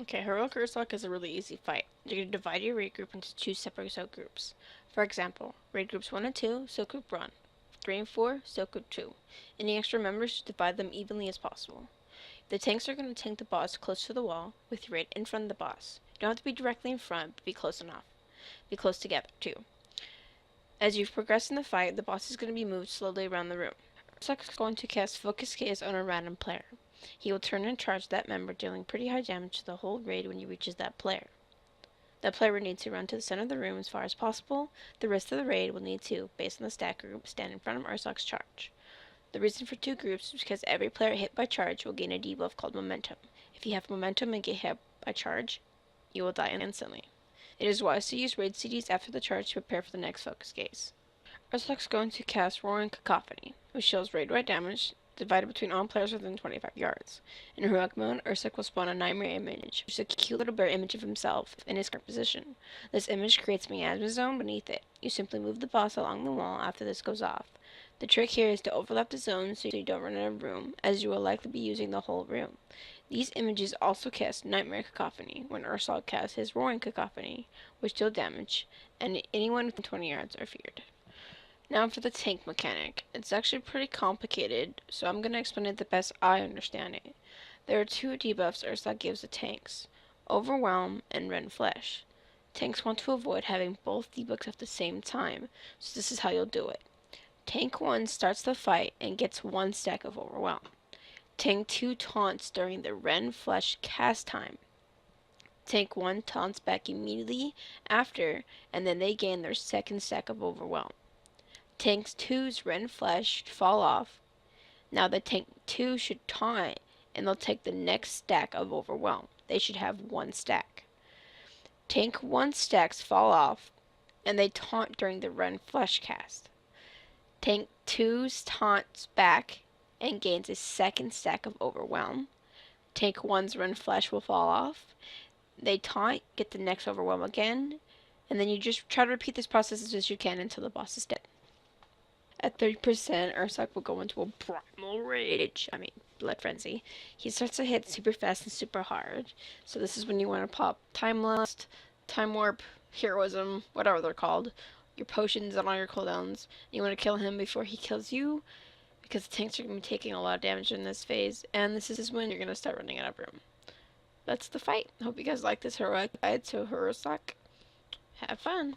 Okay, Heroic Ursoc is a really easy fight. You're going to divide your raid group into two separate soak groups. For example, raid groups 1 and 2, soak group 1. 3 and 4, soak group 2. Any extra members, divide them evenly as possible. The tanks are going to tank the boss close to the wall, with your raid in front of the boss. You don't have to be directly in front, but be close enough. Be close together, too. As you progress in the fight, the boss is going to be moved slowly around the room. Ursoc is going to cast Focus Gaze on a random player. He will turn and charge that member, dealing pretty high damage to the whole raid when he reaches that player. That player will need to run to the center of the room as far as possible. The rest of the raid will need to, based on the stat group, stand in front of Ursoc's charge. The reason for two groups is because every player hit by charge will gain a debuff called Momentum. If you have Momentum and get hit by charge, you will die instantly. It is wise to use raid CDs after the charge to prepare for the next Focus Gaze. Ursoc's going to cast Roaring Cacophony, which deals raid-wide damage divided between all players within 25 yards. In heroic mode, Ursoc will spawn a nightmare image, which is a cute little bear image of himself in his current position. This image creates a miasma zone beneath it. You simply move the boss along the wall after this goes off. The trick here is to overlap the zone so you don't run out of room, as you will likely be using the whole room. These images also cast Nightmare Cacophony when Ursoc casts his Roaring Cacophony, which deal damage, and anyone within 20 yards are feared. Now for the tank mechanic. It's actually pretty complicated, so I'm going to explain it the best I understand it. There are two debuffs Ursoc gives the tanks, Overwhelm and Rend Flesh. Tanks want to avoid having both debuffs at the same time, so this is how you'll do it. Tank 1 starts the fight and gets 1 stack of Overwhelm. Tank 2 taunts during the Rend Flesh cast time. Tank 1 taunts back immediately after, and then they gain their second stack of Overwhelm. Tank 2's Rend Flesh fall off. Now the Tank 2 should taunt, and they'll take the next stack of Overwhelm. They should have 1 stack. Tank 1 stacks fall off, and they taunt during the Rend Flesh cast. Tank 2's taunts back and gains a second stack of Overwhelm. Tank 1's Rend Flesh will fall off. They taunt, get the next Overwhelm again, and then you just try to repeat this process as much as you can until the boss is dead. At 30%, Ursoc will go into a primal rage. Blood frenzy. He starts to hit super fast and super hard. So this is when you want to pop Time Lust, Time Warp, Heroism, whatever they're called, your potions and all your cooldowns. You want to kill him before he kills you, because the tanks are going to be taking a lot of damage in this phase, and this is when you're going to start running out of room. That's the fight. Hope you guys like this heroic guide to Ursoc. Have fun!